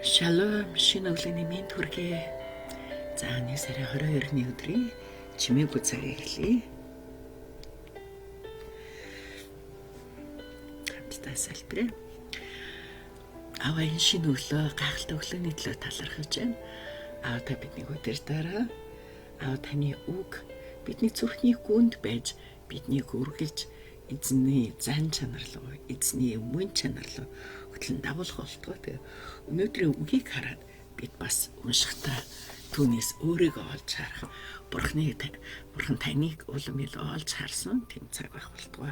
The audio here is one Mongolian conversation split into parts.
Шалом, шинэ өглөөний мэнд хүргэе. За 1 сарын 22-ны өдрийн чимээгүй цагийг эхлэе. Хамтдаа салбараа. Аваа энэ шинэ өглөө гайхалтай өглөөний төлөө талархаж байна. Аав та бидний өдөртөөрөө аав таны үг бидний зүрхний гүнд байж биднийг үргэлж эзний зан чанар руу, эзний мөн чанар руу хөтлөн дагуулах болтгоо. Тэгээ өнөөдрийн үгийг хараад бид бас уншихтаа түүнээс өөрийгөө олж харах, бурхан таныг улам ил олж харсан тийм цаг байх болтгоо.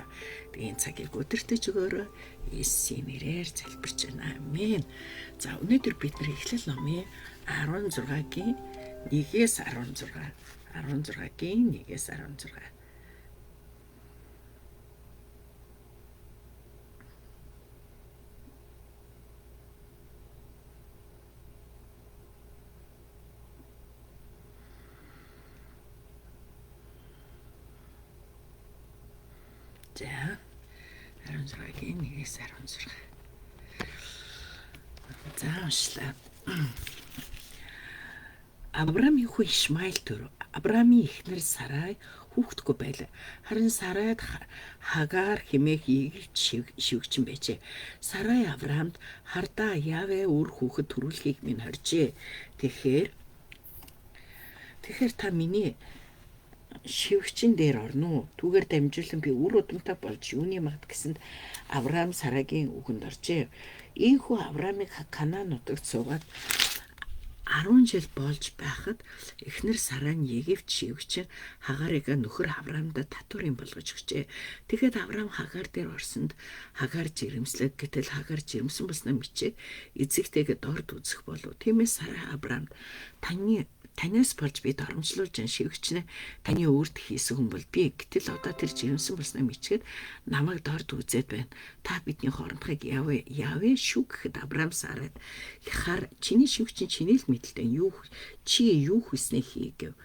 Тэгээ энэ цагийг өдөртөж өгөөрэй. Иесийн нэрээр залбирч байна. Амен. За өнөөдөр бид нар Эхлэл номын 16-гийн 1-ээс 16, 16-гийн 1-ээс 16. За 16-гийн 1-ээс 16. За уншлаа. Авраамийн хүү Ишмаил төрөв. Авраамийн эхнэр Сарай хүүхдгүй байлаа. Харин Сарайд Хагаар хэмээх ийгч шивгчин байжээ. Сарай Авраамд хардаа Явэ үр хүүхэд төрүүлэхийг минь хоржээ. Тэгэхээр та миний шивгчин дээр орно уу? Түүгээр дамжуулан би үр удамтай болж юуны магад гэсэнд Авраам Сарагийн үгэнд оржээ. Ийхүү Авраамыг Канаан нутагт суугаад 10 жил болж байхад эхнэр Сарай нь Египт шивгчин Хагарыг нөхөр Авраамдад татварын болгож өгчээ. Тэгэхэд Авраам Хагаар дээр орсонд Хагаар жирэмслэг, гэтэл Хагаар жирэмсэн болсноо мичээд эзэгтэйгээ дорд үзэх болов. Тиймээс Сарай Авраамд танаас болж би доромжлуулж шивгчнээ таны өөрт хийсэн хүн бол би. Гэтэл одоо тэр жирэмсэн болсноо мичгээд намайг дорд үзээд байна. Та бидний хоорондхыг Явэ шүү гэхэд Авраам Сарайд хар чиний шивгчин чиний л мэдлээ чи юу хийснээ хий гэв.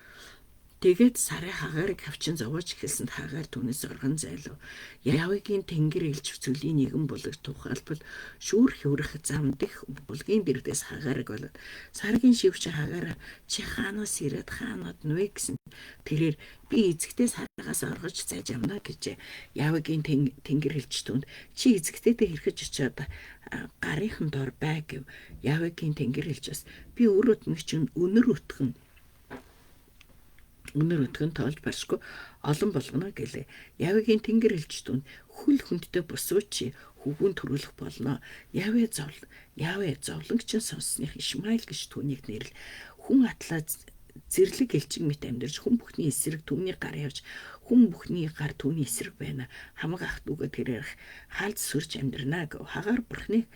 Тэгээд Сарай Хагарыг хавчин зовоож эхэлсэнд Хагаар түүнээс оргон зайлав. Явыгийн тэнгэр элч цөлийн нэгэн булаг тухайлбал шүүр хөврөх зам дэх булгийн дэрдээс Хагарыг болоод Сарагийн шивгчин Хагаар чи хаанаас ирээд хаанууд нүвэ гэсэн. Тэрээр би эзэгтэй Сарагаас оргож зайж амна гэжээ. Явыгийн тэнгэр элч түнд чи эзэгтэйдээ хэрхэж очиод гарынхан дор бай гэв. Явыгийн тэнгэр элчээс би өр өтгөн өнөр өтгөн тоолж баршгүй олон болгоно гэлээ. Явыгийн тэнгэр элч түнд хүл хүндтэй босуучи хөвгүн төрүүлэх болно. Явэ зовлонгчин сонссных Ишмаил гэж түүнийг нэрлэл. Хүн атлаа зэрлэг элчин мэт амьдарч хүн бүхний эсрэг түүний гар явж хүн бүхний гар түүний эсрэг байна. Хамаг ах дүүгээ тэрээр хаалт сүрж амьдрнаа гэв. Хагаар бурхныг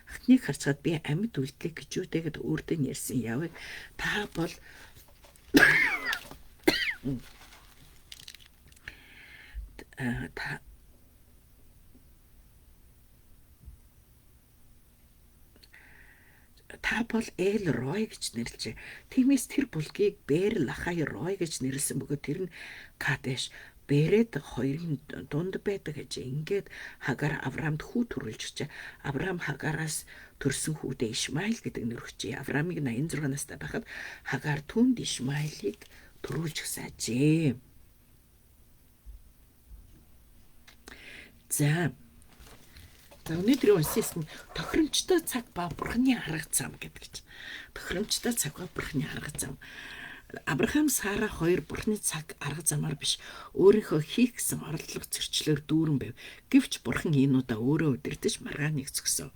ахныг харцгаад би амьд үлдлээ гэж үтэгэд өөртөө ярьсан. Явыг та бол та бол Эл Рой гэж нэрлэжээ. Тиймээс тэр булгийг Бээр Лахай Рой гэж нэрлсэн бөгөөд тэр нь Кадеш Бэрэд хоёрын дунд байдаг гэж. Ингээд Хагаар Авраамд хүү төрүүлж өгчээ. Авраам Хагаараас төрсөн хүүдээ Ишмаил гэдэг нэр өгчээ. Авраамыг 86 настай байхад Хагаар түнд Ишмаилыг төрүүлж өгсөжээ. За өнөөдрийн уншсан тохиромжтой цаг ба бурхны арга зам гэдэг. Тохиромжтой цаг ба бурхны арга зам. Авраам Сара хоёр бурхны цаг арга замаар биш өөрийнхөө хийх гэсэн орлого зөрчлөөр дүүрэн байв. Гэвч бурхан энэ удаа өөрөө удирдах маргааныг зөксөв.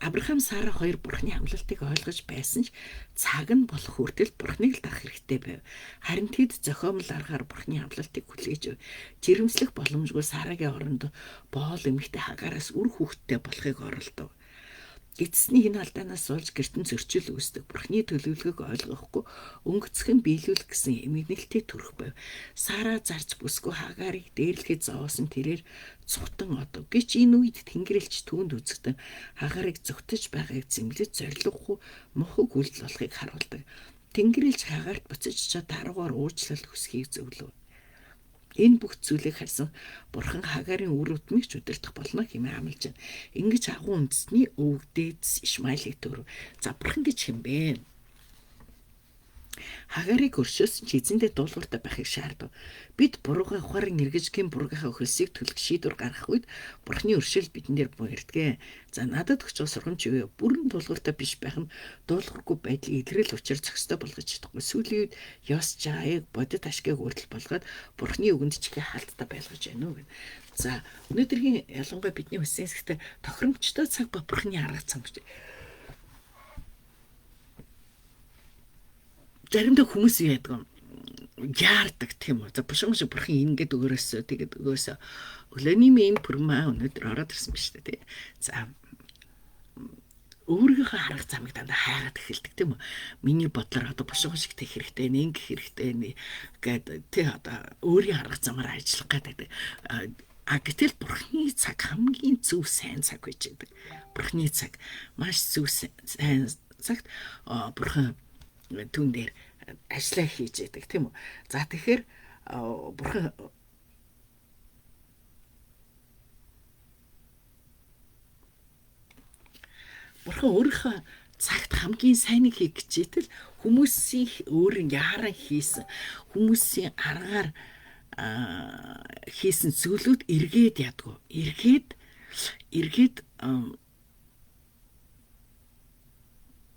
Авраам Сара хоёр бурхны амлалтыг ойлгож байсан ч цаг нь болох хүртэл бурхныг л дагах хэрэгтэй байв. Харин тэд зохиомл аргаар бурхны амлалтыг хүлээж жирэмслэх боломжгүй Сарагийн оронд боол эмэгтэй Хагаараас үр хүүхэдтэй болохыг оролдов. Эцсний энэ алдаанаас болж гертэн зөрчил үүсдэг. Бурхны төлөвлөгөөг ойлгохгүй өнгөцгөн биелүүлэх гэсэн эмгэнэлтэй төрөх байв. Сара зарж бүсгүй Хагаарыг дээрлэхэд зовоосон тэрээр цутан одов. Гэвч энэ үед Тэнгэрлэгч түүнд үзэгдэн Хагаарыг зүгтэж байгааг зэмлэж зориггүй мохог үйлдэл болохыг харуулдаг. Тэнгэрлэгч Хагаарт буцаж даруугаар уучлал хүсхийг зөвлөв. Энэ бүх зүйлийг харсан Бурхан Хагарын үр өдмийг ч удирдах болно хэмээн амлаж байна. Ингэж агуу үндэсний өвөг дээдс Ишмаилыг төрөв. За Бурхан гэж хэм бэ? Хагарыг өршөөсөн чи эзэндээ дуулууртай байхыг шаардав. Бид буруугаа ухаан эргэж гин буруугийнхаа хөлсийг төлөх шийдвэр гаргах үед Бурханы өршөөл бидэн дээр буурдаг. За надад өгч байгаа сургамж юу вэ? Бүрэн дуулууртай биш байх нь дуулуургүй байдлыг илрэл учир зохистой болгож чадахгүй. Сүүлийн үед ёс жааяг бодит ашгийг үрдэл болгоод Бурханы үгэнд чихээ хаалттай байлгаж байна уу гэв. За өнөөдрийн ялангуяа бидний хүссэн хэсэгтээ тохиромжтой цаг ба Бурханы арга зам гэж. Заримдаа хүмүүс яадаг яардаг тийм үү. За бушин шиг Бурхан ингээд өгөөсөө тэгээд өгөөсөө өглөөний мэйн пүрмаа өнөөдөр ороод ирсэн биз дээ. За өөрийнхөө арга замыг дандаа хайгаад эхэлдэг тийм үү. Миний бодлоор одоо бушин шиг тех хэрэгтэй, нэг хэрэгтэй гээд тий одоо өөрийн арга замаар ажиллах гэдэг. Гэтэл Бурханы цаг хамгийн зөв сайн цаг байж байдаг. Бурханы цаг маш зөв сайн цагт Бурхан түн дээр ажиллаа хийж яадаг тийм үү. За тэгэхээр Бурхан өөрийнхөө цагт хамгийн сайныг хийх гэжээтэл хүмүүсийн өөрийн яаран хийсэн хүмүүсийн аргаар хийсэн зүйлүүд эргээд ядгүй. Эргээд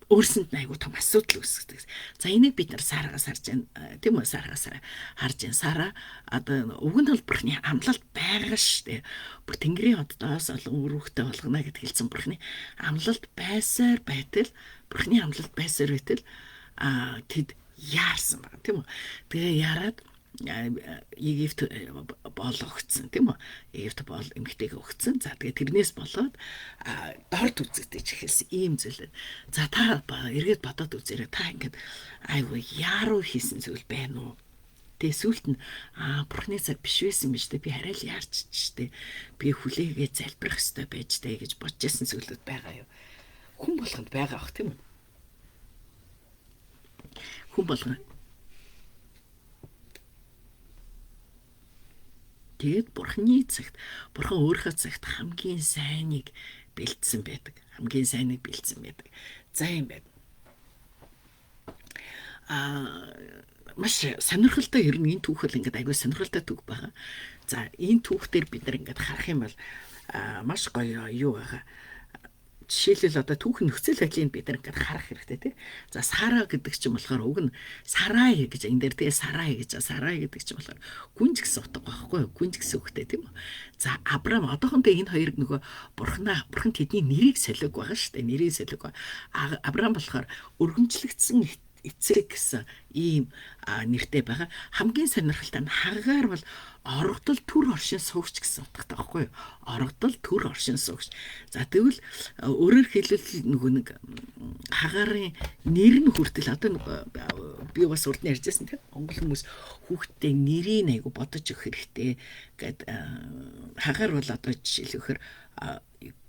өөрсөнд айгуу том асуудал үүсгэдэг. За энийг бид нар Сарагаас харж байна. Тийм үү? Сарагаас харж байна. Сара одоо өвгөн тал Бурханы амлалт байгаа шүү дээ. Бүр Тэнгэрийн оддоос олон өрөвхтэй болгоно гэд хэлсэн Бурханы амлалт байсаар байтал Бурханы амлалт байсаар байтал тэд яарсан байна. Тийм үү? Тэгээ яраад Египт боол өгцөн тийм үү? Египт боол эмгтэйг өгцөн. За тэгээ тэрнээс болоод дорд үзэгдэж эхэлсэн ийм зүйл. За та эргээд бодоод үзээрэй. Та ингээд айгуу яаруу хийсэн зүйл байна уу? Тэгээ сүлд нь Бурханы цаг биш байсан биз дээ. Би хараа л яарч штэ. Би хүлээгээ залбирах хэрэгтэй байж дээ гэж бодож байсан зүйлүүд байгаа юу? Хүн болгонд байгаа ах тийм үү? Хүн болгонд тэгээд Бурханы цагт Бурхан өөрийнхөө цагт хамгийн сайныг бэлдсэн байдаг. Хамгийн сайныг бэлдсэн байдаг. За юм байна. Маш сонирхолтой ер нь энэ түүх бол ингээд аягүй сонирхолтой түүх байгаа. За энэ түүх дээр бид нар ингээд харах юм бол маш гоё юу байгаа. Жишээлбэл одоо түүхэн нөхцөл байдлыг бид нар ингээд харах хэрэгтэй тийм. За Сара гэдэг чинь болохоор уг нь Сарай гэж энэ дээр тэгээ Сарай гэж Сарай гэдэг чинь болохоор гүнж гэсэн утга байхгүй юу? Гүнж гэсэн үгтэй тийм үү? За Авраам одоохондоо энэ хоёр нөгөө Бурхан тэдний нэрийг солиог байгаа шүү дээ. Нэрийг солиог. Авраам болохоор өргөмжлөгдсөн эцэг гэсэн ийм нэртэй байгаа. Хамгийн сонирхолтой нь Хагаар бол орогдол төр оршин суугч гэсэн утгатай байхгүй юу? Орогдол төр оршин суугч. За тэгвэл өөрөөр хэлбэл нөгөө нэг Хагарын нэр нь хүртэл одоо би бас урд нь ярьжсэн тийм Монгол хүмүүс хүүхдтэй нэрийг айгу бодож өгөх хэрэгтэй гэд Хагаар бол одоо жишээлбэл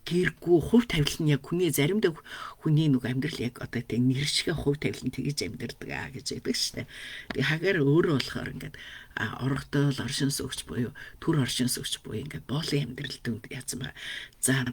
гэргүй хувь тавилан яг хүний заримдаа хүний нэг амьдрал яг одоо тэг нэр шиг хувь тавилан тэгж амьдэрдэг гэж байдаг шүү дээ. Тэгээ Хагаар өөрөө болохоор ингээд орогдол оршин суугч буюу төр оршин суугч буюу ингээд боолын амьдрал дүнд яасан ба. За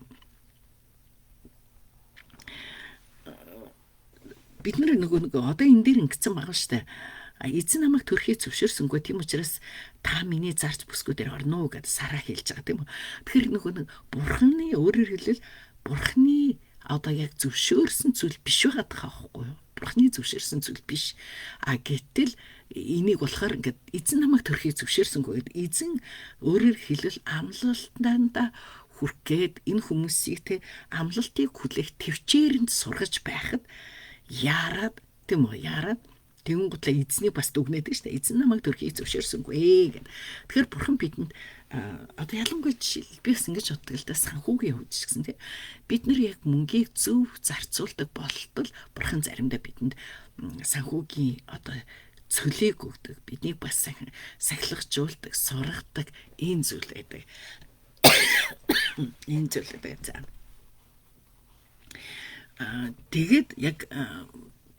бид нар нөгөө одоо энэ дээр ингэсэн байгаа шүү дээ. Эзэн намайг төрхий зөвшөөрсөнгүй тийм учраас та миний зарц бүсгүүдээр орно уу гэдээ Сара хэлж байгаа тийм үү. Тэгэхээр нөгөө нэг Бурханы өөрөөр хэлбэл Бурханы одоо яг зөвшөөрсөн зүйл биш байгаа байхгүй юу? Бурханы зөвшөөрсөн зүйл биш. Гэтэл энийг болохоор ингээд эзэн намайг төрхий зөвшөөрсөнгүй гэдэг эзэн өөрөөр хэлбэл амлалтандаа хүрх гээд энэ хүмүүсийг те амлалтыг хүлээх төвчээрэнд сургаж байхад яарад тийм үү яарад тэгүн готлаа эзнийг бас дүгнэдэг шүү дээ. Эзэн намайг төрхий зөвшөөрсөнгүй гэдэг. Тэгэхээр Бурхан бидэнд одоо ялангуяа жишээл би бас ингэж боддог л да санхүүгийн хувьд ч гэсэн тийм бид нар яг мөнгийг зөв зарцуулдаг болтол Бурхан заримдаа бидэнд санхүүгийн одоо цөлийг өгдөг. Биднийг бас сахилгажуулдаг, сургадаг энэ зүйл байдаг. Энэ зүйл байдаг. Тэгээд яг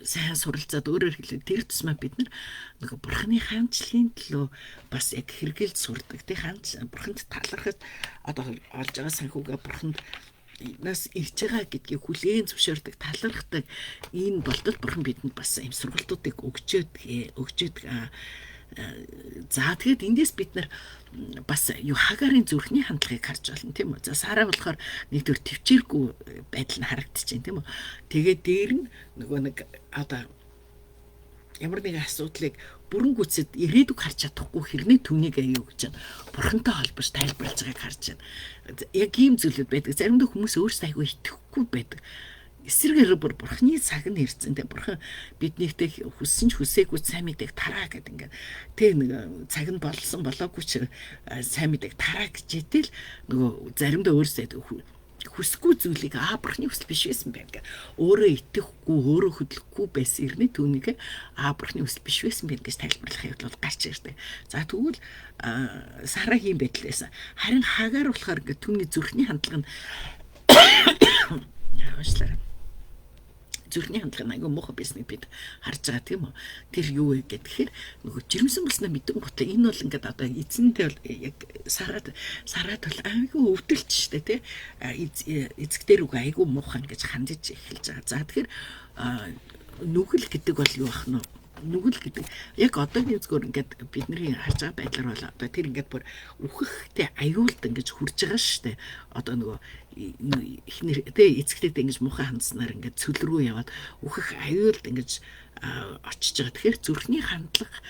сайн суралцаад өөрөөр хэлбэл тэр тусмаа бид нар нөгөө бурхны хаанчлагын төлөө бас яг хэрэгэлж сурдаг. Тэ бурханд талархаж одоо олж байгаа санхүүгээ бурханд нас ирж байгаа гэдгийг хүлээн зөвшөөрдөг, талархдаг. Энэ болтол бурхан бидэнд бас юм сургалтуудыг өгчөөд за тэгээд эндээс бид нар бас Хагарын зүрхний хандлагыг харж байна тийм үү. За Сара болохоор нэгдүгээр төвчээргүй байдал нь харагдчихээн тийм үү. Тэгээд дээр нь нөгөө нэг одоо ямар нэгэн асуудлыг бүрэн гүйцэд ирээдүг харж чадахгүй хэрнээ түмнийг аяа өгч байна. Бурхантай холбож тайлбарлаж байгааг харж байна. Яг ийм зүйлүүд байдаг. Заримдаа хүмүүс өөрсдөө айгүй итгэхгүй байдаг. Эсрэгээр бурхны цаг нь ирсэн те бурхан биднийхтэй хүссэн ч хүсээгүй сайн мэдээг тараа гэдэг ингээд тэг нэг цаг нь болсон болоогүй ч сайн мэдээг тараа гэж итэл нөгөө заримдаа өөрсдөө хүсэхгүй зүйлийг бурхны хүсэл биш байсан байх гэ өөрөө итгэхгүй өөрөө хөдлөхгүй байсан ирнэ түүнийг бурхны хүсэл биш байсан байх гэж тайлбарлах явдал бол гарч ирдэг. За тэгвэл Сарагийн байдал байсан. Харин Хагаар болохоор ингээд түүний зүрхний хандлага нь аашлаа зүрхний хандлага айгүй муухай байсныг бид харж байгаа тийм үү. Тэр юу вэ гэхээр нөгөө жирэмсэн болсноо мэдэн готлоо энэ бол ингээд одоо эзэнтэй бол яг сараад бол айгүй өвдөлч штэ тий. Эзэгдэр үг айгүй муухай гэж хандаж эхэлж байгаа. За тэгэхээр нүгэл гэдэг бол юу ах нь нүгэл гэдэг яг одоогийн зүгээр ингээд бидний харж байгаа байдлаар бол одоо тэр ингээд бүр үхэхтэй аюулд ингэж хурж байгаа шүү дээ. Одоо нөгөө ихнэр тэ эцэгтэй ингэж муухай хандснаар ингээд цөл рүү яваад үхэх аюулд ингэж очиж байгаа. Тэгэхээр зүрхний хандлагаас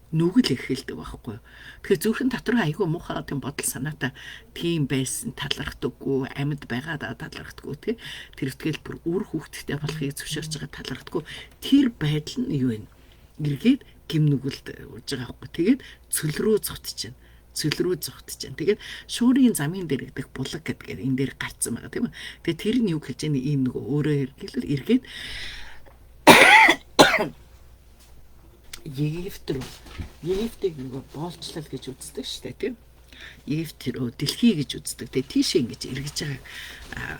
нүгэл эхэлдэг байхгүй. Тэгэхээр зүрхэн дотор айгүй муухай тийм бодол санаатай тийм байсан талархдаггүй амьд байгаад талархдаггүй тий. Тэр ихтгэл бүр үр хүүхдтэй болохыг зөвшөөрж байгаа талархдаггүй. Тэр байдал нь юу вэ? Эргээд гим нүгэлд урж байгаа байхгүй. Тэгээд цөл рүү зогтож байна. Тэгээд шуурын замын дээр гэдэг булаг гэдгээр энэ дээр гарцсан байгаа тийм үү. Тэгээд тэр нь юу гэж яана ийм нөгөө өөрөө эргээд Египтийг нөгөө боолчлал гэж үздэг шүү дээ тийм. Египт рүү дэлхий гэж үздэг. Тэгээ тийшээ ингэж эргэж байгаа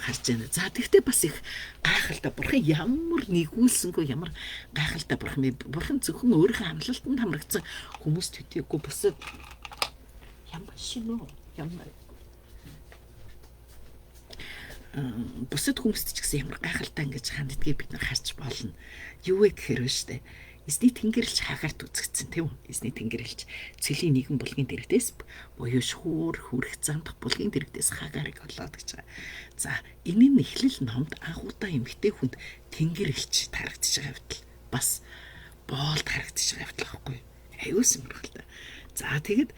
харж байна. За тэгтээ бас их гайхалтай бурхан ямар нэгүүлсэнгүй ямар гайхалтай бурхан зөвхөн өөрийнхөө амлалтанд хамрагдсан хүмүүс төдийгүй бусад ямар шинэ бусад хүмүүст ч гэсэн ямар гайхалтай ингэж ханддгийг бид нар харж болно. Юу вэ гэхээр шүү дээ. Эзний тэнгэрлэгч Хагарт үзэгдсэн тийм үү? Эзний тэнгэрлэгч цэлийн нэгэн булгийн дэрэгдээс буюу шүүр хүрэх замдах булгийн дэрэгдээс Хагарыг олоод гэж байгаа. За энэ нь эхлэл номд анхудаа эмэгтэй хүнд тэнгэрлэгч тарагдж байгаа хэвтал бас боолд харагдж байгаа хэвтал байхгүй. Аюул сонирхолтой. За тэгэд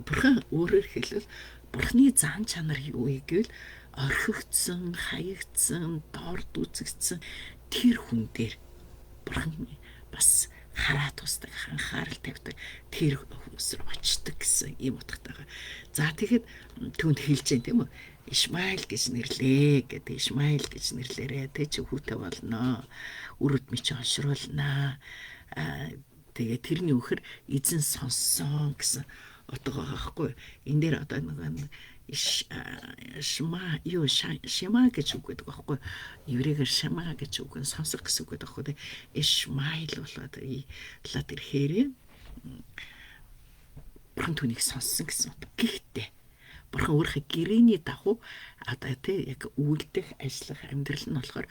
бурхан өөрөөр хэлбэл бурхны зан чанар юу вэ гэвэл орхигдсон, хаягдсан, дорд үзэгдсэн тэр хүн дээр бурхан бас хараа тусдаг, анхаарал тавьдаг тэр хүмүүс рүү очдог гэсэн юм утгатай. За тэгэхэд түүнд хэлж дээ тийм үү? Ишмаил гэж нэрлээ гэдэг. Ишмаил гэж нэрлээрээ тэ чи хүүтэй болно. Үр өдмий чи оншруулнаа. Тэгээ тэрний үхэр эзэн сонссон гэсэн утга байгаа байхгүй. Энэ дээр одоо нэг Шма гэж үг гэдэг байхгүй. Еврейгээр Шма гэж үг нь сонсох гэсэн үг гэдэг байхгүй. Ишмаил болоод лад ирэхээр бурхан түүнийг сонссон гэсэн үг. Гэхдээ бурхан өөрийнхөө гэрээний дагуу одоо тий яг үйлдэх, ажиллах, амьдрал нь болохоор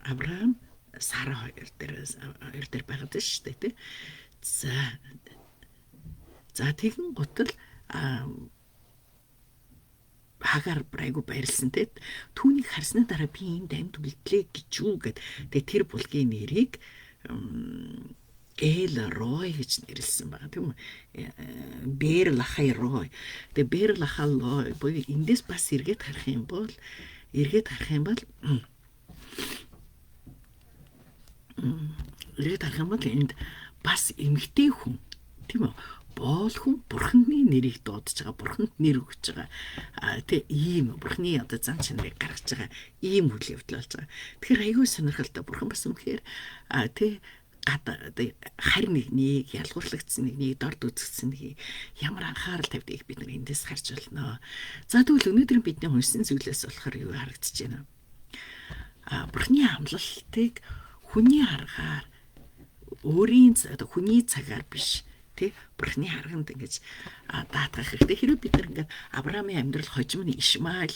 Авраам, Сара хоёр дээр байгаад шүү дээ тий. За тэгэн гутал Хагар айгу баярлсан те түүнийг харсны дараа би энэ дамд үлдлээ гэж юу гэд тэгээ тэр булгийн нэрийг Эл Рой гэж нэрлсэн байгаа тийм үү. Бэр лахай Рой. Тэгээ бэр лахай Рой буюу эндээс бас эргээд харах юм бол энд бас эмгтэй хүн тийм үү. Боол хүн бурхны нэрийг дуудаж байгаа, бурханд нэр өгч байгаа. Тэ ийм бурхны одоо зан чанарыг гаргаж байгаа ийм үйл явдал болж байгаа. Тэгэхээр аюул сонирхолтой бурхан бас үнэхээр тэ харин нэгнийг ялгуурлагдсан нэгнийг дорд үзэгдсэн нэг ямар анхаарал тавьдгийг бид нар эндээс харж байна. За тэгвэл өнөөдөр бидний уншсан зүйлээс болохоор юу харагдаж байна? Бурхны амлалтыг хүний аргаар өөрийн хүний цагаар биш тий бурхны харганд ингэж даатгах хэрэгтэй. Хэрэв бид нар ингээд Авраамын амьдрал хожим нь Ишмаэл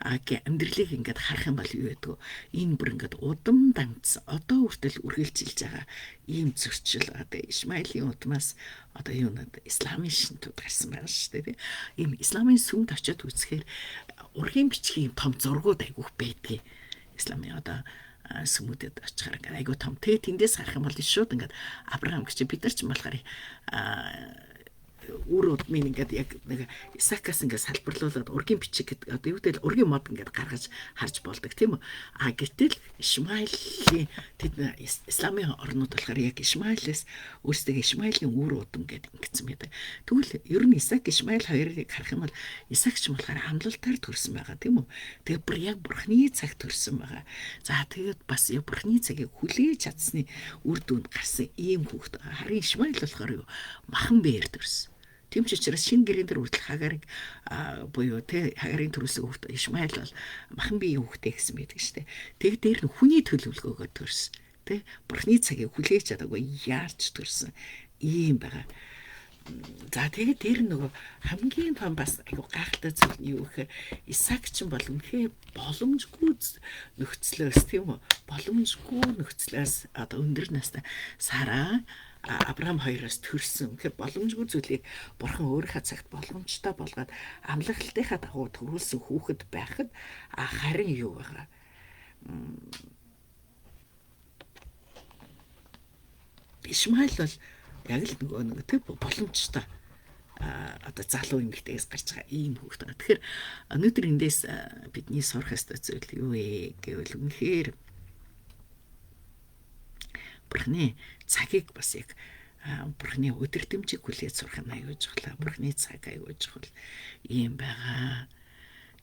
амьдралыг ингээд харах юм бол юу гэдэг вэ? Энэ бүр ингээд удам дангцсан одоо хүртэл үргэлжилж байгаа ийм зөрчил Ишмаэлийн удмаас юу нэ исламын шинтүүд гарсан байна шүү дээ. Ийм исламын сүмд очиод үзэхээр ургийн бичгийн том зургууд айгүйх байдгийг исламын сүмүүдэд очихаар ингээд айгуу том. Тэгээ тэндээс харах юм бол шууд ингээд Авраам гэж бид нар ч юм болохоор үр удмын ингээд яг нэг Исаакаас ингээд салбарлуулад ургийн бичиг гэдэг юу гэдэг ургийн мод ингээд гаргаж харж болдог тийм үү. Гэтэл Ишмаэлийн тэд исламын орнууд болохоор яг Ишмаэлээс өөрсдөө Ишмаэлийн үр удам гэдэг ингэсэн байдаг. Тэгвэл ер нь Исаак Ишмаэл хоёрыг харах юм бол Исаак ч болохоор амлалтаар төрсэн байгаа тийм үү. Тэгээ бүр яг бурхны цаг төрсэн байгаа. За тэгээд бас яг бурхны цагийг хүлээж чадсны үр дүнд гарсан ийм хүүхэд. Харин Ишмаэл болохоор махан бээр төрсөн. Тийм ч учраас шинэ гэрийн дээр хүртэл Хагарыг буюу тэ Хагарыг төрүүлсэн хүүхэд Ишмаэл бол махан биеийн хүүхдээ гэсэн байдаг штэ. Тэг дээр нь хүний төлөвлөгөөгөө төрсөн. Тэ бурхны цагийг хүлээж чадаагүй яарч төрсөн ийм байгаа. За тэгээд дээр нөгөө хамгийн том бас айгу гайхалтай зүйл нь юу гэхээр Исаак ч бол үнэхээр боломжгүй нөхцлөөс тийм үү? Боломжгүй нөхцлөөс өндөр настай Сара Авраам хоёроос төрсөн. Тэгэхээр боломжгүй зүйлийг бурхан өөрийнхөө цагт боломжтой болгоод амлалтынхаа дагуу төрүүлсэн хүүхэд байхад харин юу байгаа? Ишмаэл бол яг л нөгөө тэг боломжтой залуу эмэгтэйгээс гарч байгаа ийм хүүхэд байна. Тэгэхээр өнөөдөр эндээс бидний сурах ёстой зүйл юу вэ гэвэл үнэхээр бурхны цагийг бас яг бурхны өдөртөмжийг хүлээж сурах нь аюул чухал. Бурхны цаг аюул чухал ийм байгаа.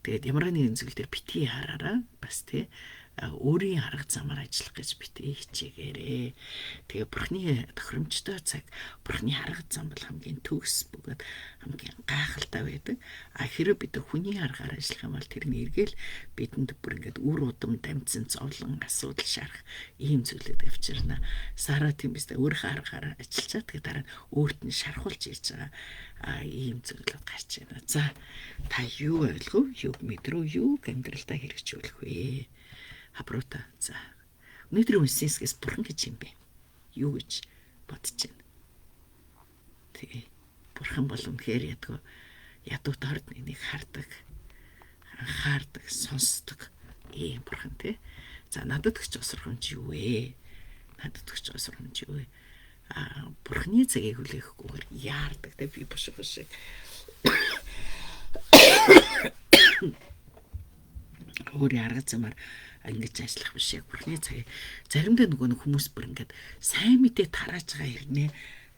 Тэгээд ямар нэгэн зүйл дээр битгий хараараа бас тий өөрийн арга замаар ажиллах гэж битгий хичээгээрээ. Тэгээ бурхны тохиромжтой цаг, бурхны арга зам бол хамгийн төгс бөгөөд хамгийн гайхалтай байдаг. Хэрэв бид хүний аргаар ажиллах юм бол тэр нь эргээл бидэнд бүр ингээд үр удам дамжсан зовлон асуудал шарах ийм зүйлүүд авчирна. Сара тийм биз дээ өөрийнхөө аргаар ажиллачаад тэгээ дараа нь өөрт нь шархуулж ирж байгаа ийм зүйлүүд гарч байна. За та юу ойлгов? Юг мэдрүү? Юг амьдралдаа хэрэгжүүлэх вэ? Хабрута. За. Өнөөдрийн үнсэнсгээс бурхан гэж юм бэ? Юу гэж бодож байна? Тэгээ бурхан бол үнэхээр ядуу дорд нэг хардаг, анхаардаг, сонсдог ийм бурхан тий. За надад өгч осромж юу вэ? Надад өгч осромж юу вэ? Бурханы цагийг хүлээхгүйгээр яардаг тий би бушиг. Өөрийн арга замаар ингэж ажиллах биш яг бурхны цагийг заримдаа нөгөө хүмүүс бүр ингээд сайн мэдээ тарааж байгаа хэрнээ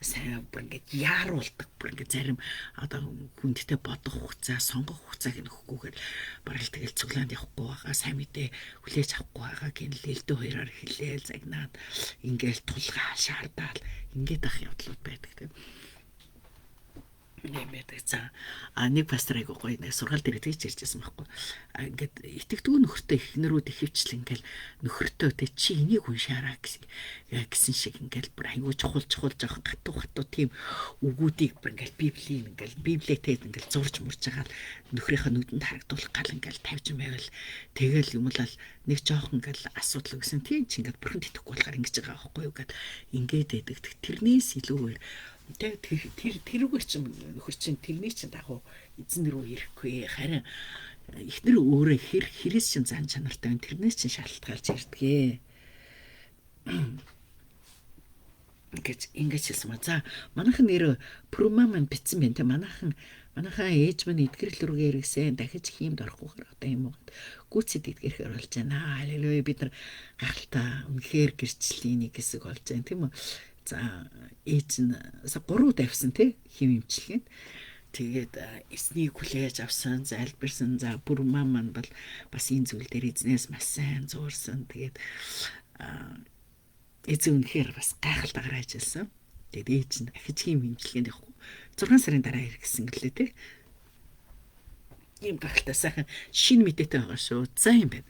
сайн бүр ингээд яаруулдаг бүр ингээд зарим хүндтэй бодох хугацаа сонгох хугацааг нөхөхгүйгээр барал тэгэл цуглаанд явахгүй байгаа сайн мэдээ хүлээж авахгүй байгаа гинэл элдв хоёроор хэлээл загнаад ингээд тулгаа шаардаад ингээд ах явдлууд байдаг тийм нэмээд за нэг пастор айгуу гоё нэг сургаал дээр тэгж ярьжсэн байхгүй ингээд итгэдэггүй нөхөртэй эхнэрүүд ихэвчлэн ингээл нөхөртөө тэ чи энийг уншаараа гэсэн шиг ингээл бүр айгуу чухал жоохон хатуу тийм үгүүдийг бүр ингээл библиэтэй ингээл зурж мурж байгаа нөхрийнхөө нүдэнд харагдуулах гал ингээл тавьж байвал тэгэл юм бол нэг жоохон ингээл асуудал өгсөн тийм чи ингээд бурхан итгэхгүй болохоор ингэж байгаа байхгүй юу гэд ингээд байдаг тэрнээс илүүгээр тэрүүгээр ч нөхөр чинь тэрний чинь дагуу эзэн рүү ирэхгүй харин эхнэр өөрөө хэрэгс чинь зан чанартай тэрнээс чинь шалтгаалж ирдгээ ингэж хэлсэн ба за манайхан нэр промаман битсэн байна те манайхан ээж минь эдгэрэл рүүгээ иргэсэн дахиж хиймд орохгүйгээр одоо юм уу гүцэд эдгэрхээр болж байна халелуя бид нар гахалтай үнэхээр гэрчлэлийн нэг хэсэг болж байна тийм үү. За ээж нь 3 давсан тий хэв имчилгээнд тэгээд эснийг хүлээж авсан залбирсан за бүр маман бол бас энэ зүйл дээр эзнээс маш сайн зуурсан тэгээд эзэн үнэхээр бас гайхалтайгаар ажилласан тэгээд ээж нь дахиж хэв имчилгээнд явахгүй 6 сарын дараа иргэсэн гэлээ тий ийм гайхалтай сайхан шинэ мэдээтэй байгаа шүү за юм байна.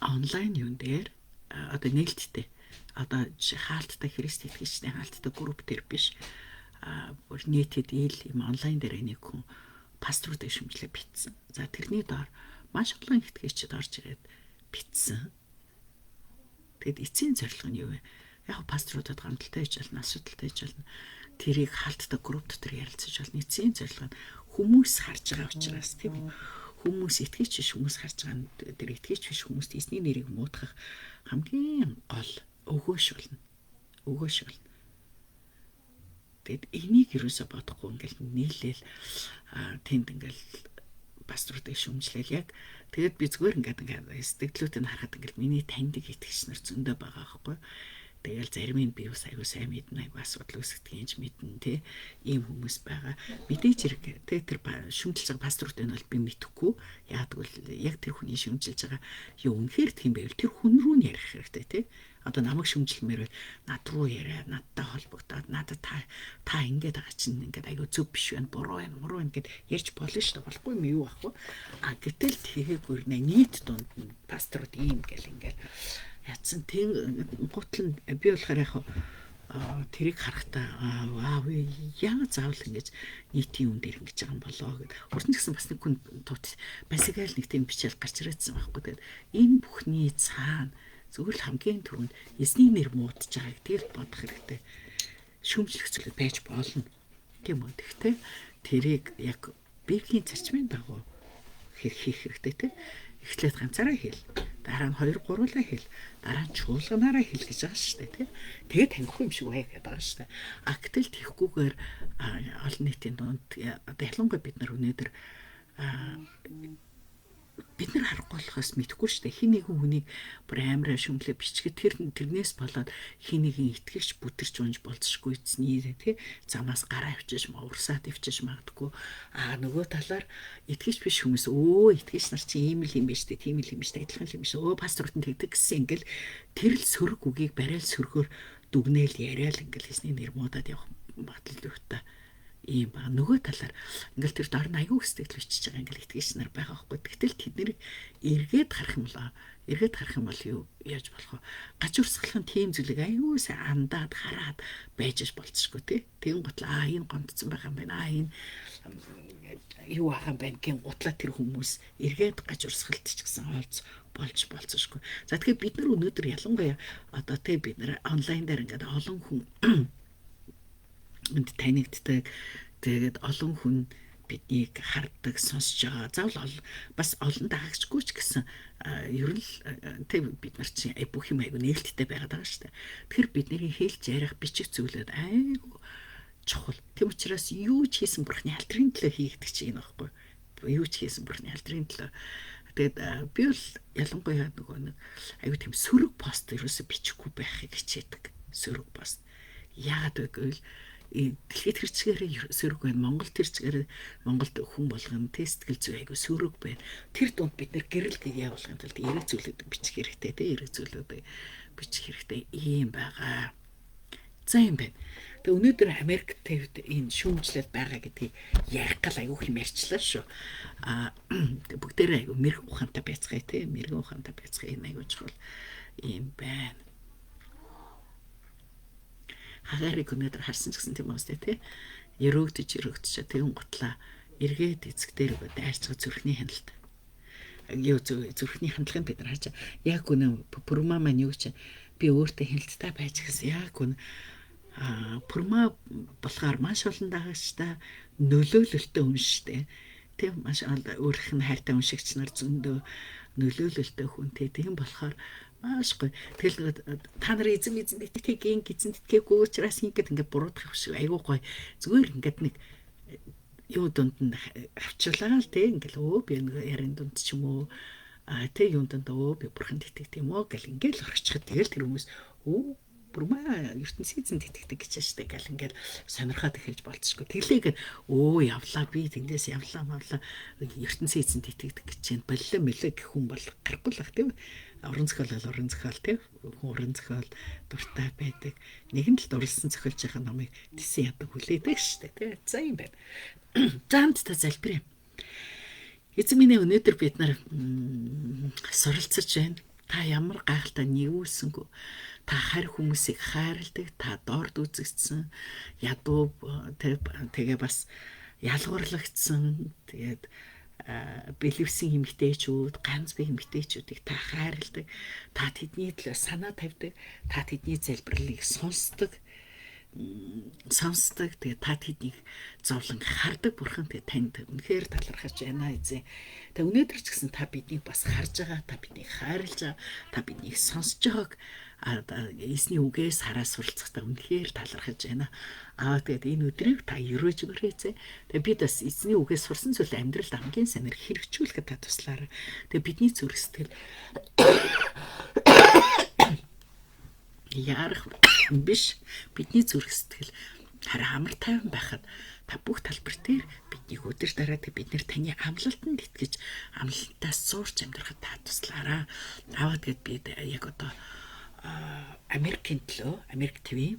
онлайн юун дээр одоо нээлттэй одоо хаалттай Христ итгэгчдийн хаалттай групп төр биш бүр нийтэд ил юм онлайн дээр нэг хүн пасторуудыг шүмжлээ битсэн. За тэрний доор маш олон итгэгчид орж ирээд битсэн. Тэгэд эцсийн зорилго нь юу вэ? Яг пасторуудад гамталтай хийж болно, асуудалтай хийж болно. Тэрийг хаалттай групп дотор ярилцаж болно. Эцсийн зорилго нь хүмүүс харж байгаа учраас тийм үү? Хүмүүс итгэж биш хүмүүс харж байгаа нь тэр итгэж биш хүмүүст эзний нэрийг муудах хамгийн гол өгөөш болно. Өгөөш болно. Тэгэд энийг юусоо бодохгүй ингээл нийлээл тэнд ингээл пасторуудыг шүмжлээл яг тэгэд би зүгээр ингээд сэтгэлдлүүдийг харахад ингээл миний таньдаг итгэгч нар зөндөө байгаа байхгүй. Тэгэл зарим нь би ус аягүй сайн мэднэ аягүй асуудал үүсгдгийг мэднэ те ийм хүмүүс байгаа. Мэдээж хэрэг те тэр шүмжилж байгаа пасторуудын бол би мэдэхгүй. Яагтвэл яг тэр хүний шүмжилж байгаа юу үнэхээр тийм байвал тэр хүн рүү нь ярих хэрэгтэй те. Одоо намайг шүмжилмээр бол над руу яриа, надтай холбогдоод надад та ингэж байгаа чинь ингээд аягүй зөв биш байна, буруу байна, муруу байна гэд ярьж болно шүү дээ. Болохгүй юм юу ахгүй. Гэтэл тэгээгүй нийт дунд нь пасторууд ийм гэл ингээд ядсан тэг гутал нь би болохоор яг тэрийг харахтаа вау яа заавал ингэж нийтийн юм дээр ингэж байгаа юм болоо гэд. Урд нь гэсэн бас нэг хүн тут басигаал нэг тийм бичээл гарч ирээдсэн байхгүй. Тэгээд энэ бүхний цаана зөвхөн хамгийн түрүүнд эзний нэр муудаж байгааг тэр бодох хэрэгтэй. Шүмжлэх зүйл байж болно. Тийм үү? Тэгтээ тэрийг яг Библийн зарчмын дагуу хийх хэрэгтэй те. Эхлээд ганцаараа хэл. Дараа нь 2 3-аа хэл. Дараа нь чуулганаараа хэл гэж байгаа шүү дээ тий. Тэгээд танихгүй юм шиг байгаад байгаа шүү дээ. Гэтэл тийхгүйгээр олон нийтийн дунд одоо ялангуяа бид нар өнөөдөр бид нар харахгүй болохоос мэдэхгүй шүү дээ. Хин нэгэн хүнийг бүр амараа шүмлээ бичгээд тэрнээс болоод хин нэгэн итгэгч бүтэрч унж болцсохгүй эзний тий замаас гараа авчиж урсаад ивчиж магадгүй нөгөө талаар итгэгч биш хүмүүс итгэгч нар чи ийм л юм биш үү тийм л юм биш адилхан л юм биш пасторууд нь тэгдэг гэсэн ингээл тэр л сөрөг үгийг барайл сөргөөр дүгнээл яриад ингээл эзний нэр муудаад явах магадлал өгтэй ийм ба нөгөө талаар ингээл тэр дор нь аягүй сэтгэл бичиж байгаа ингээл итгэгч нар байгаа байхгүй. Тэгтэл тэднийг эргээд харах юм бол юу яаж болох вэ? Гач урсгалах нь тийм зүйлийг аягүй сайн андаад хараад байж болцсохгүй тий. Тэгэн гутла энэ гомдсон байгаа юм байна. Энэ юу байгаа юм байна гэн гутла тэр хүмүүс эргээд гач урсгалт ч гэсэн болж болцсохгүй. За тэгэхээр бид нар өнөөдөр ялангуяа одоо тий бид нар онлайн дээр ингээд олон хүн энд танигддаг тэгээд олон хүн биднийг хардаг сонсож байгаа. Заавал бас олон дагагчгүй ч гэсэн ер нь тэг бид нар чинь бүх юм айгу нээлттэй байгаад байгаа шүү дээ. Тэгэхээр бидний хэлж ярих бичих зүйлүүд айгу чухал. Тэм учраас юу ч хийсэн бурхны алдрын төлөө хийгдэг чинь энэ байхгүй. Юу ч хийсэн бурхны алдрын төлөө. Тэгээд би бол ялангуяа нөгөө нэг айгу тийм сөрөг пост ерөөсө бичихгүй байхыг хичээдэг. Сөрөг пост. Яагаад гэвэл дэлхийд хэрцгээрээ сөрөг байна. Монгол тэрцгээрээ Монголд хүн болгоно сэтгэл зүй айгу сөрөг байна. Тэр дунд бид нэр гэрэл явуулахын тулд эрэг зүйлүүд бичих хэрэгтэй те эрэг зүйлүүд бичих хэрэгтэй ийм байгаа. За юм байна. Тэгээ өнөөдөр Америк төвд энэ шүүмжлэл байгаа гэдгийг ярих гал айгу их ярьчлаа шүү. Бүгдээрээ айгу мэрэг ухаантай байцгаая те мэрэг ухаантай байцгаая энэ айгу чухал ийм байна. Хагарыг өнөөдөр харсан ч гэсэн тийм үстэй тий. Өрөөгдөж тэгэн гутлаа эргээд эцэг дээр дайрцгаа зүрхний хяналт. Юу зүрхний хандлагыг бид нар хааж яг үнэ пүрма маань юу ч би өөртөө хяналттай байж гэсэн яг үнэ пүрма болохоор маш олон дагагчтай нөлөөлөлтөй хүн штэ. Тийм маш өөрийнх нь хайртай уншигч нар зөндөө нөлөөлөлтөй хүн тийм болохоор маш гоё. Тэгэл та нарын эзэн тэтгийг гизэн тэтгээгүй учраас ингээд буруудах авшиг айгуу гоё. Зүгээр ингээд нэг юу дунд нь авчлаа л те ингээл би ярин дунд ч юм уу те юм дунд би бурхан тэтгэх тийм үү гэл ингээл орчиход тэгэл тэр хүмүүс бүрмэ ертөнцийн эзэн тэтгэдэг гэж штэ гэл ингээл сонирхоод эхэлж болцсохгүй. Тэглээгээд явлаа би тэндээс явлаа ертөнцийн эзэн тэтгэдэг гэж чинь боллоо мөлөө гэх хүн бол гарахгүй л ах тийм орон зохиол тийм орон зохиол дуртай байдаг. Нэгэн талд уралсан зохиолж байгаа номыг тийсэн ядаг хүлээдэг штэ тийм. За юм байна. Замд та залбирая. Эзэн минь өнөөдөр бид нар суралцаж байна. Та ямар гайхалтай нэгүүлсэнгүү. Та харь хүмүүсийг хайрладаг, та доорд үзэгдсэн, ядуу тэгээ бас ялгуурлагдсан, тэгээд бэлэвсэн эмэгтэйчүүд, ганц бие эмэгтэйчүүдийг та хайрладаг. Та тэдний төлөө санаа тавьдаг, та тэдний залбирлыг сонсдог. Тэгээ та тэднийг зовлон хардаг бурхан тэгээ танд үнэхээр талархаж байна эзэн. Тэгээ өнөөдөр ч гэсэн та биднийг бас харж байгаа, та биднийг хайрлаж байгаа, та биднийг сонсож байгааг эзний үгээс хараа суралцахтаа үнэхээр талархаж байна. Тэгээд энэ өдрийг та өрөөж өгөөрэй эзэн. Тэгээ бид бас эзний үгээс сурсан зүйл амьдралд хамгийн сайнэр хэрэгжүүлэхэд та туслаарай. Тэгээ бидний зүрх сэтгэл ярах биш, бидний зүрх сэтгэл харин амар тайван байхад та бүх талбар дээр биднийг өдөр дараадаг бид нэр таны амлалтанд итгэж амлалтаас суурч амьдрахад та туслаарай. Тэгээд бид яг одоо Америкийн төлөө Америк ТV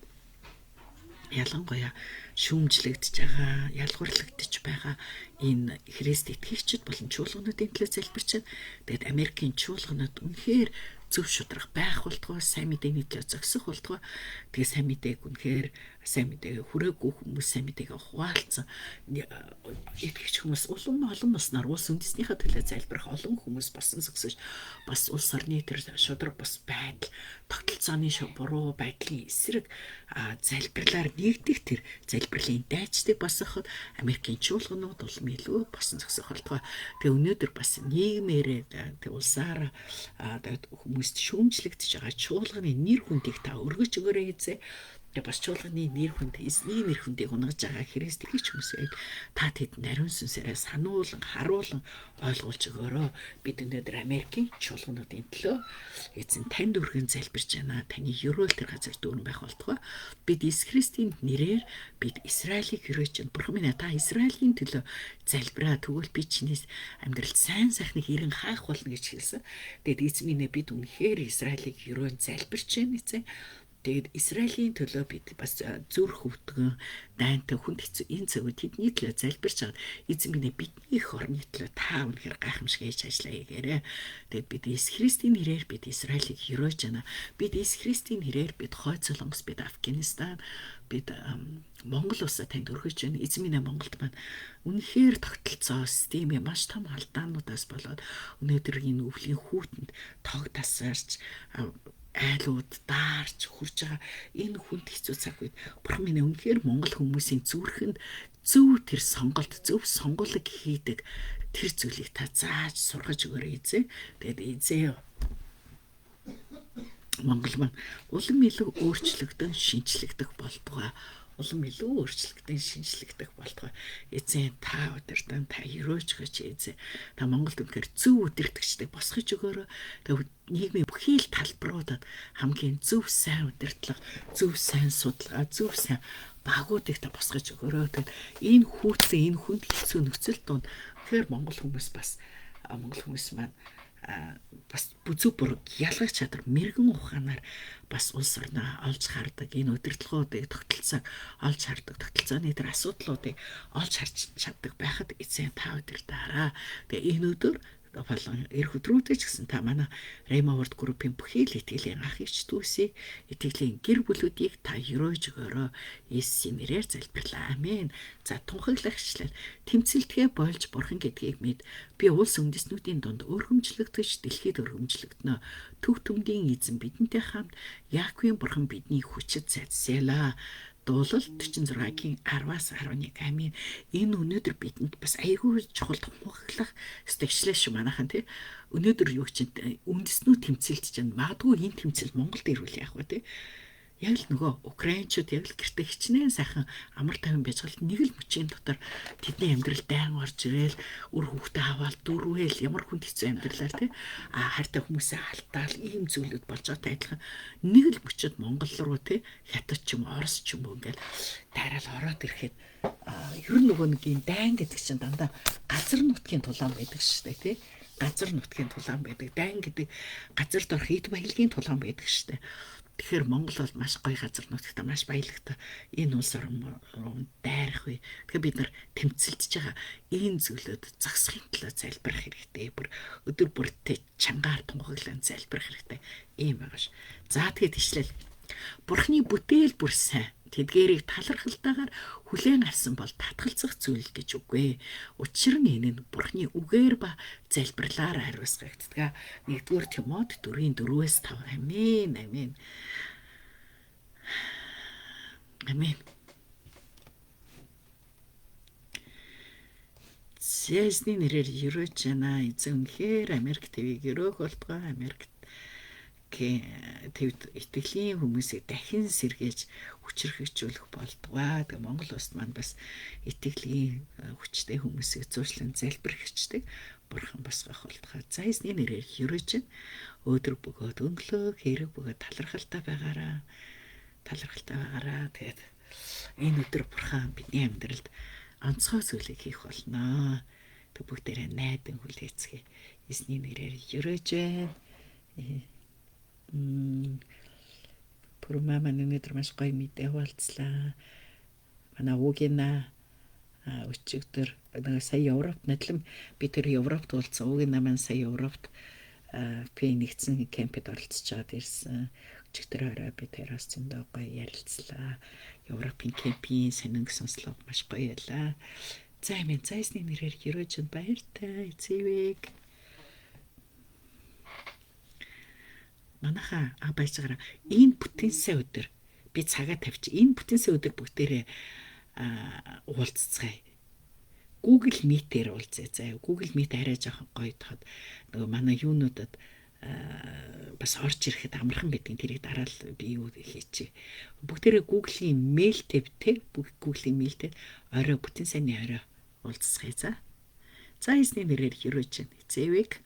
ялангуяа шүүмжлэгдэж байгаа, ялгуурлагдж байгаа энэ Христ итгэгчид болон чуулгануудын төлөө залбирч байна. Тэгээд Америкийн чуулганууд үнэхээр зөв шударга байх болтугай, сайн мэдээний төлөө зогсох болтугай. Тэгээ сайн мэдээг үнэхээр сайн мэдээг хүрээгүй хүмүүс сайн мэдээг хуваалцсан. Итгэгч хүмүүс олон улснаар улс үндэснийхээ төлөө залбирах олон хүмүүс басан зогсож бас улс орны тэр шударга бас байдал, тогтолцооны буруу байдлын эсрэг залбирлаар нэгдэх тэр залбирлын дайчдыг босгоход Америкийн чуулганууд улам илүү басан зогсох болтугай. Тэгээ өнөөдөр бас нийгмээрээ тэг улсаар хүмүүст шүүмжлэгдэж байгаа чуулганы нэр хүндийг та өргөж өгөөрэй эзэн. Бас чуулганы нэр хүнд, эзний нэр хүндийг унгаж байгаа Христ итгэгч хүмүүсээ та тэд нариун сүнсээрээ сануулan, харуулan ойлгуулж өгөөрэй. Бид өнөөдөр Америкийн чуулгануудын төлөө эзэн танд өргөн залбирч байна. Таны ёроол тэр газар дүүрэн байх болтугай. Бид Иесус Христийн нэрээр бид Израилийг өрөөж байна. Бурхан минь та Израилийн төлөө залбираа. Тэгвэл би чинээс амьдралд сайн сайхныг ирэн хаах болно гэж хэлсэн. Тэгэд эзэн минь бид үнэхээр Израилийг өрөөн залбирч байна эзэн. Тэгээд Израилийн төлөө бид бас зүрх өвдгөн, дайнтай хүнд хэцүү энэ цаг үед тэдний төлөө залбирч байгаа. Эзэн минь бидний их орны төлөө та үнэхээр гайхамшиг хийж ажиллаа хийгээрэй. Тэгээд бид Иесус Христийн нэрээр бид Израилийг өрөөж байна. Бид Иесус Христийн нэрээр бид Хойд Солонгос, бид Афганистан, бид Монгол улсаа танд өргөж байна. Эзэн минь Монголд маань үнэхээр тогтолцоо системээ маш том алдаануудаас болоод өнөөдөр энэ өвлийн хүүтэнд тог тасарч айлууд даарч хурж байгаа энэ хүнд хэцүү цаг үед бурхан минь үнэхээр монгол хүмүүсийн зүрхэнд зөв тэр сонголт, зөв сонгуулийг хийдэг тэр зүйлийг та зааж сургаж өгөөрэй эзэн. Тэгээд эзэн Монгол маань улам илүү өөрчлөгдөн шинжлэгдэх болтугай. Улам илүү өөрчлөгдөн шинжлэгдэх болтугай. Эзэн та өдөртөн та өрөөж өгөөч эзэн. Та Монголд үнэхээр зөв удирдагчдыг босгож өгөөрэй. Тэгээд нийгмийн бүхий л талбаруудад хамгийн зөв сайн удирдлага, зөв сайн судалгаа, зөв сайн багуудыг та босгож өгөөрэй. Тэгээд энэ хүүцэн, энэ хүнд хэцүү нөхцөл донд тэгэхээр монгол хүмүүс маань бас бүзүү буруу ялгах чадвар мэрэгэн ухаанаар бас улс орноо олж хардаг энэ удирдлагуудыг тогтолцоог олж хардаг тогтолцооны тэр асуудлуудыг олж харж чаддаг байхад эзэн та удирдаараа. Тэгээ энэ өдөр болон эх өдрүүдэд ч гэсэн та манай Rhema Word Group-ийн бүхий л итгэлийн ах эгч дүүсээ итгэлийн гэр бүлүүдийг та өрөөж өгөөрэй. Иесусийн нэрээр залбирлаа. Амен. За тунхаглагчлал тэмцэлтгэ болж бурхан гэдгийг мэд. Би улс үндэстнүүдийн дунд өргөмжлөгдөж дэлхийд өргөмжлөгдөнө. Төв төмдийн эзэн бидэнтэй хамт Яаковын бурхан бидний хүчит сайдсаалаа. Дуулал 46-гийн 10-аас 11. Амин. Энэ өнөөдөр бидэнд бас айгүй чухал тунхаглах стагшлаа шүү манайхан тий. Өнөөдөр юу ч үндэснүүд тэмцэлт чинь магадгүй энэ тэмцэл Монголд ирүүл яах вэ тий. Яг л нөгөө украинчууд яг л гэртээ хичнээн сайхан амар тайван байж гал нэг л мөчийн дотор тэдний амьдрал дайн орж ирээл үр хүүхдээ аваад дөрвөл ямар хүнд хэцүү амьдралаар тий хайртай хүмүүсээ халтаал ийм зүйлүүд болж байгаатай адилхан нэг л мөчөд Монгол руу тий хятад ч юм Орос ч юм уу ингээл тайрал ороод ирэхэд ер нь нөгөө нэг юм дайн гэдэг чинь дандаа газар нутгийн тулаан байдаг шүү дээ тий газар нутгийн тулаан байдаг дайн гэдэг газар дорх эд баялагын тулаан байдаг шүү дээ. Тэгэхээр Монгол бол маш гоё газар нутагта маш баялагтай энэ улс орн дайрах вэ. Тэгэхээр бид нар тэмцэлдэж байгаа энэ зүйлүүд зогсохын төлөө залбирах хэрэгтэй. Бүр өдөр бүртээ чангаар тунхаглан залбирах хэрэгтэй. Ийм байгаа ш. За тэгээд ишлэл. Бурхны бүтээл бүр сайн. Тэдгээрийг талархалтайгаар хүлээн авсан бол татгалзах зүйл гэж үгүй. Учир нь энэ нь Бурхны үгээр ба залбирлаар хариуцагддаг. 1-р Тимот 4:4-5. Амен. Амен. Амен. Зэсний нэрээр ерөөж байна. Эзэн үнэхээр Америк ТV-г өрөөх болтгоо. Америк тэвд итгэлийн хүмүүсийг дахин сэргээж хүчрхэгжүүлэх болтугай. Тэгээ Монгол улсад маань бас итгэлийн хүчтэй хүмүүсийг зуушлан залбирхэгчдэг бурхан босгох болтугай. За эзний нэрээр ерөөж байна. Өдөр бөгөөд өнгөлөө хэрэг бөгөөд талархалтай байгаараа. Тэгээд энэ өдөр бурхан бидний амьдралд онцгой зүйлийг хийх болно. Тэг бүгдээрээ найдан хүлээцгээе. Эзний нэрээр ерөөж байна. Пүрмаа маань өнөөдөр маш гоё мэдээ хуваалцлаа. Манай Угина өчигдөр сая Европт надлам би тэр Европт уулзсан. Угина маань сая Европт нэгдсэн кемпэд оролцож чад ирсэн. Өчигдөр орой би тэрас зөндөө гоё ярилцлаа. Европын кемпийн сонинг сонслоо маш гоё ялаа. За эмээ зайсны нэрээр ерөөж баяртай эцэвэг. Манайха баяжгараа энэ бүтэн сая өдөр би цагаа тавьчих. Энэ бүтэн сая өдөр бүгдээрээ уулзцгаая. Google Meet-ээр уулзъя. За Google Meet арай жоохон гоё тоход нөгөө манай юунуудад бас орж ирэхэд амархан байдгийн тэрийг дараал би юу хийчихье. Бүгдээрээ Google-ийн мэйлтэй битээ. Google-ийн мэйлтэй орой бүтэн саяны орой уулзцгаая. За эзний нэрээр ерөөж байна. Эцэвэг.